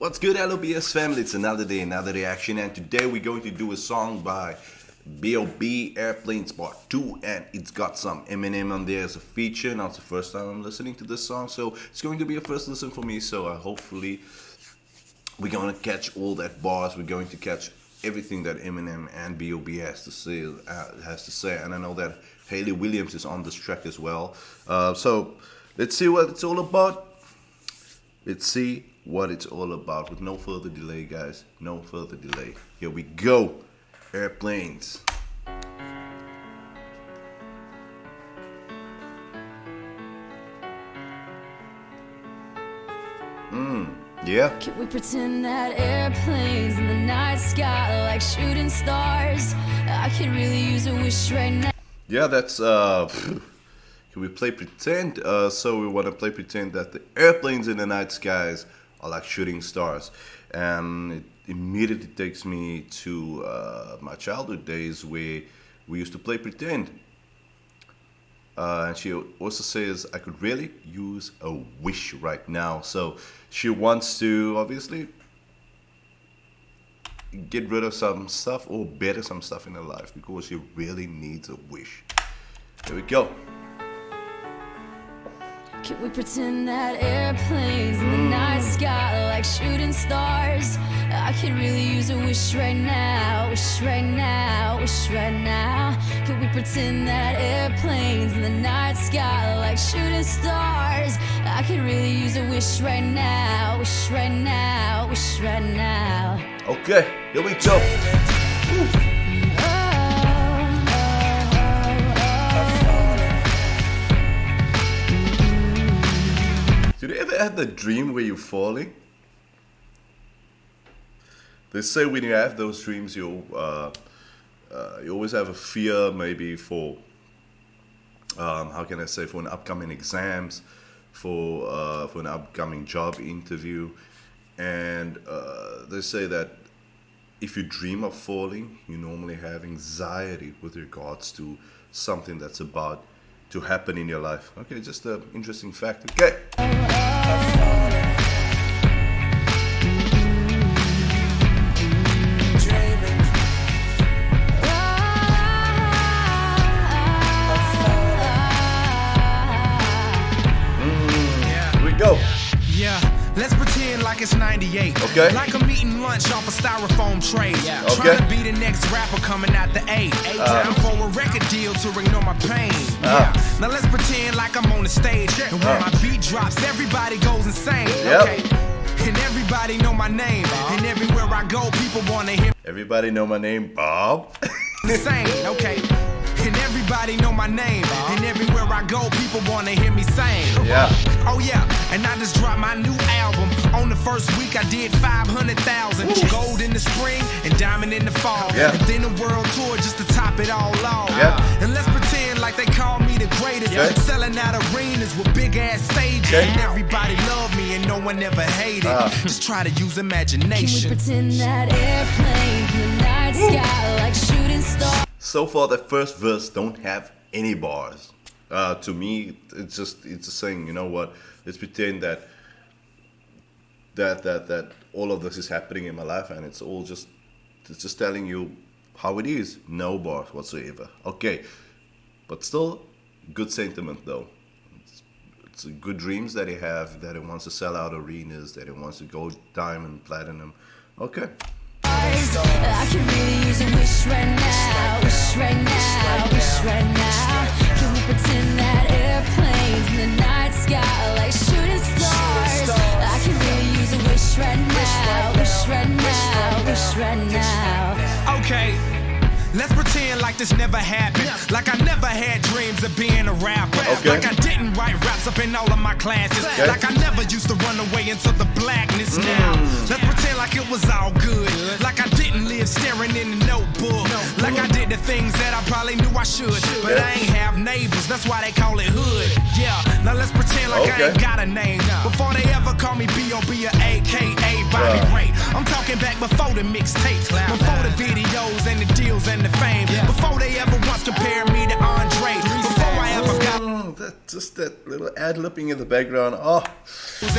What's good, LOBS family? It's another day, another reaction, and today we're going to do a song by B.o.B, Airplanes Part 2, and it's got some Eminem on there as a feature. Now it's the first time I'm listening to this song, so it's going to be a first listen for me, so hopefully we're going to catch all that bars, we're going to catch everything that Eminem and B.o.B has to say, and I know that Hayley Williams is on this track as well. So let's see what it's all about. Let's see what it's all about. With no further delay, guys. No further delay. Here we go. Airplanes. Yeah. Can we pretend that airplanes in the night sky like shooting stars? I could really use a wish right now. Yeah, that's can we play pretend? So we want to play pretend that the airplanes in the night skies are like shooting stars, and it immediately takes me to my childhood days where we used to play pretend. And she also says I could really use a wish right now. So she wants to obviously get rid of some stuff or better some stuff in her life because she really needs a wish. Here we go. Can we pretend that airplanes in the night sky like shooting stars? I could really use a wish right now, wish right now, wish right now. Can we pretend that airplanes in the night sky like shooting stars? I could really use a wish right now, wish right now, wish right now. Okay, here we go. Woo. Did you ever have the dream where you're falling? They say when you have those dreams, you always have a fear, maybe for how can I say, for an upcoming exams, for an upcoming job interview, and they say that if you dream of falling, you normally have anxiety with regards to something that's about to happen in your life. Okay, just an interesting fact. Okay. Here we go. Yeah. Let's pretend like it's 98. Okay. Like I'm eating lunch off a styrofoam tray. Okay. Trying to be the next rapper coming out the A. Time for a record deal to ignore my pain. Yeah. Now let's pretend like I'm on the stage. And when my beat drops, everybody goes insane. Yep. Okay. And everybody know my name. And everywhere I go, people wanna hear. Everybody know my name, Bob. Insane. Okay. And everybody know my name. And everywhere I go, people wanna hear me sing. Yeah. Oh yeah, and I just dropped my new album. On the first week I did 500,000. Gold in the spring and diamond in the fall. Yeah. And then a world tour just to top it all off. Yeah. And let's pretend like they call me the greatest. Yeah. Selling out arenas with big ass stages. Okay. And everybody love me and no one ever hated. Just try to use Can we imagination. pretend that airplanes in the night sky like shooting stars? So far, the first verse don't have any bars. To me, it's just saying, you know what? Let's pretend that all of this is happening in my life, and it's just telling you how it is. No bars whatsoever. Okay, but still, good sentiment though. It's good dreams that he have. That he wants to sell out arenas. That he wants to go diamond, platinum. Okay. I could really use a wish right now, wish right now, wish right now. Can we pretend that airplanes in the night sky like shooting stars? I could really use a wish right now, wish right now, wish right now. Okay. Let's pretend like this never happened. Like I never had dreams of being a rapper. Okay. Like I didn't write raps up in all of my classes. Okay. Like I never used to run away into the blackness now. Let's pretend like it was all good. Like I didn't live staring in the notebook. Like I did the things that I probably knew I should. But I ain't have neighbors, that's why they call it hood. Yeah, now let's pretend like I ain't got a name. Before they ever call me B.o.B or AKA Bobby Ray. I'm talking back before the mixtapes, before the videos and the deals and the fame. Before they ever once compared me to Andre. Before I ever got That just that little ad-lipping in the background. Oh,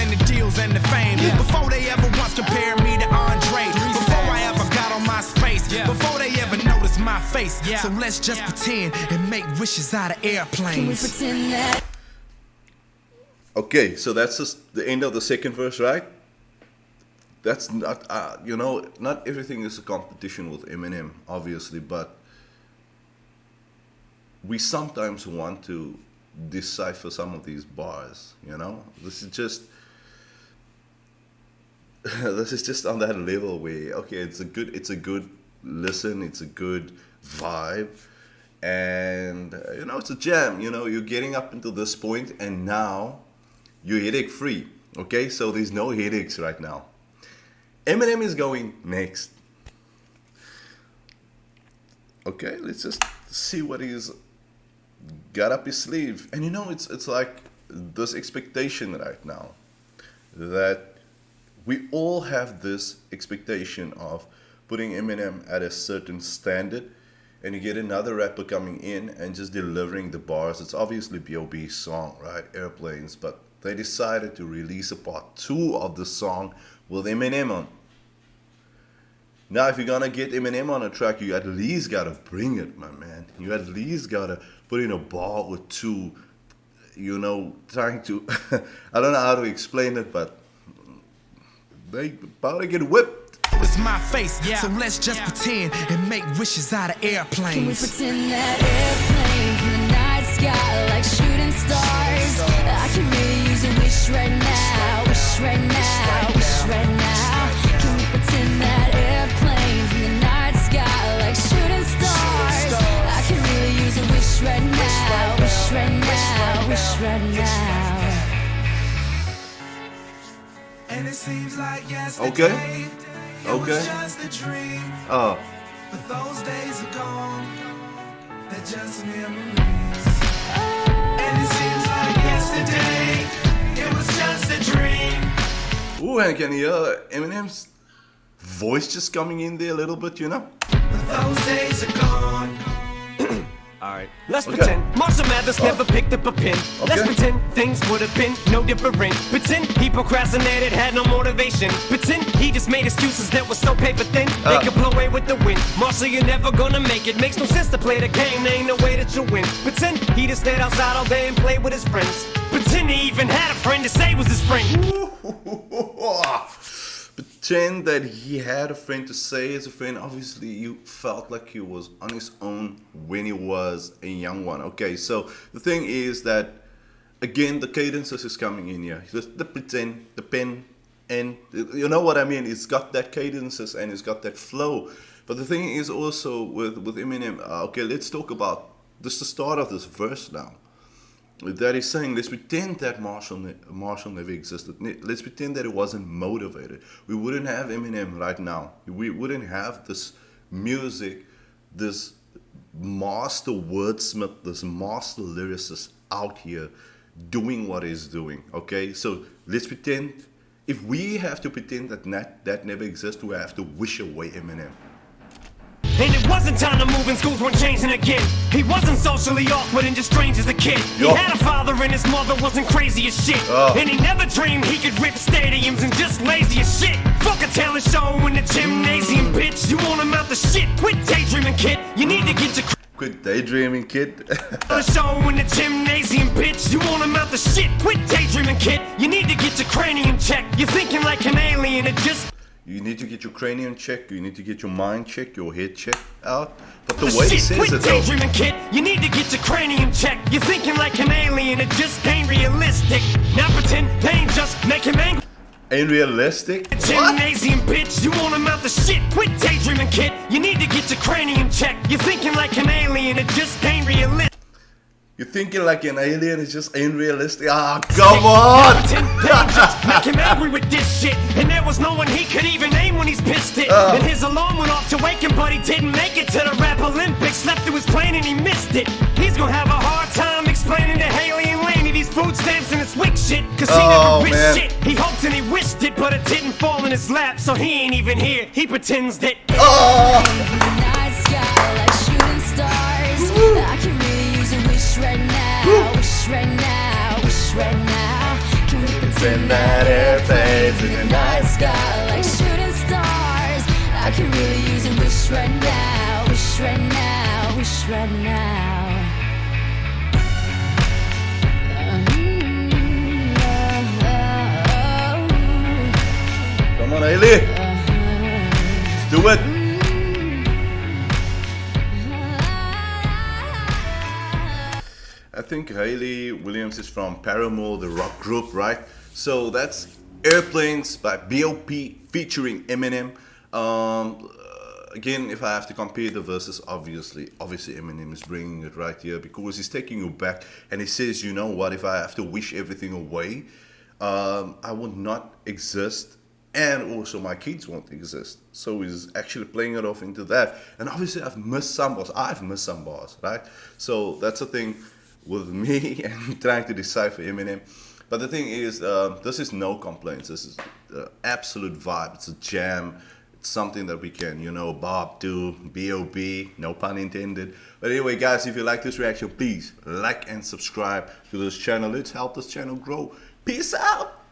And the deals and the fame. Before they ever once compared me to Andre. Before I ever got on my space. Before they ever noticed my face. So let's just pretend and make wishes out of airplanes. Can we pretend that? okay, so that's just the end of the second verse, right? That's not, you know, not everything is a competition with Eminem, obviously, but we sometimes want to decipher some of these bars, you know? This is just on that level where, okay, it's a good listen, it's a good vibe, and you know, it's a jam. You know, you're getting up until this point, and now you're headache free. Okay, so there's no headaches right now. Eminem is going next. Okay, let's just see what he's got up his sleeve. And you know, it's like this expectation right now that we all have this expectation of putting Eminem at a certain standard, and you get another rapper coming in and just delivering the bars. It's obviously B.o.B's song, right? Airplanes, but they decided to release a part 2 of the song with Eminem on. Now, if you're gonna get Eminem on a track, you at least gotta bring it, my man. You at least gotta put in a bar or two, you know, trying to, I don't know how to explain it, but they about to get whipped. It's my face, so let's just pretend and make wishes out of airplanes. Can we pretend that airplanes in the night sky like shooting stars? I can really use a wish right now, wish right now, wish right now. Can we pretend that airplanes in the night sky like shooting stars? I can really use a wish right now, wish right now, wish right now. And it seems like yesterday. Okay. Okay. Just a dream. Oh. But those days are gone. They're just memories. And it seems like yesterday. It was just a dream. Ooh, and can you hear Eminem's voice just coming in there a little bit, you know? But those days are gone. Alright, let's pretend Marshall Mathers never picked up a pen. Let's pretend things would have been no different. Pretend he procrastinated, had no motivation. Pretend he just made excuses that were so paper thin they could blow away with the wind. Marshall, you're never gonna make it. Makes no sense to play the game, there ain't no way that you'll win. Pretend he just stayed outside all day and played with his friends. Pretend he even had a friend to say was his friend. Pretend that he had a friend to say as a friend. Obviously, you felt like he was on his own when he was a young one. Okay, so the thing is that, again, the cadences is coming in here. The pretend, the pen, and you know what I mean? It's got that cadences and it's got that flow. But the thing is also with Eminem, okay, let's talk about this, the start of this verse now. That he's saying, let's pretend that Marshall never existed. Let's pretend that he wasn't motivated. We wouldn't have Eminem right now. We wouldn't have this music, this master wordsmith, this master lyricist out here doing what he's doing. Okay, so let's pretend. If we have to pretend that never exists, we have to wish away Eminem. And it wasn't time to move and schools weren't changing again. He wasn't socially awkward and just strange as a kid. He had a father and his mother wasn't crazy as shit. And he never dreamed he could rip stadiums and just lazy as shit. Fuck a talent show in the gymnasium, bitch. You want him out the shit? Quit daydreaming, kid. You need to get your Quit daydreaming, kid. the show in the gymnasium, bitch. You want him out the shit? Quit daydreaming, kid. You need to get your cranium checked. You're thinking like an alien. It just You need to get your cranium checked. You need to get your mind checked, your head checked out. But the way he says quit it, though. daydreaming, kid. You need to get your cranium checked. You're thinking like an alien. It just ain't realistic. Now pretend pain just make him angry. Ain't realistic. Gymnasium, bitch. You want him out the shit. Quit daydreaming, kid. You need to get your cranium checked. You're thinking like an alien. It just ain't realistic. You're thinking like an alien, it just ain't realistic. Ah, come on! Just make him angry with this shit. And there was no one he could even name when he's pissed it. And his alarm went off to wake him, but he didn't make it to the rap Olympics. Slept through his plane and he missed it. He's gonna have a hard time explaining to Haley and Laney these food stamps and this wick shit. Cause he never wished shit. He hoped and he wished it, but it didn't fall in his lap. So he ain't even here. He pretends that. Night sky like shooting stars. I can really use a wish right now, wish right now. right now. Can we pretend that airplanes in the night sky like shooting stars? I could really use a wish right now, wish right now, wish right now. Come on, Hayley. Do it. I think Hayley Williams is from Paramore, the rock group, right? So that's Airplanes by B.o.B featuring Eminem. Again, if I have to compare the verses, obviously Eminem is bringing it right here because he's taking you back and he says, you know what, if I have to wish everything away, I will not exist and also my kids won't exist. So he's actually playing it off into that. And obviously I've missed some bars, right? So that's the thing with me and trying to decipher Eminem. But the thing is, this is no complaints. This is absolute vibe. It's a jam. It's something that we can, bob to, B.o.B, no pun intended. But anyway, guys, if you like this reaction, please like and subscribe to this channel. Let's help this channel grow. Peace out.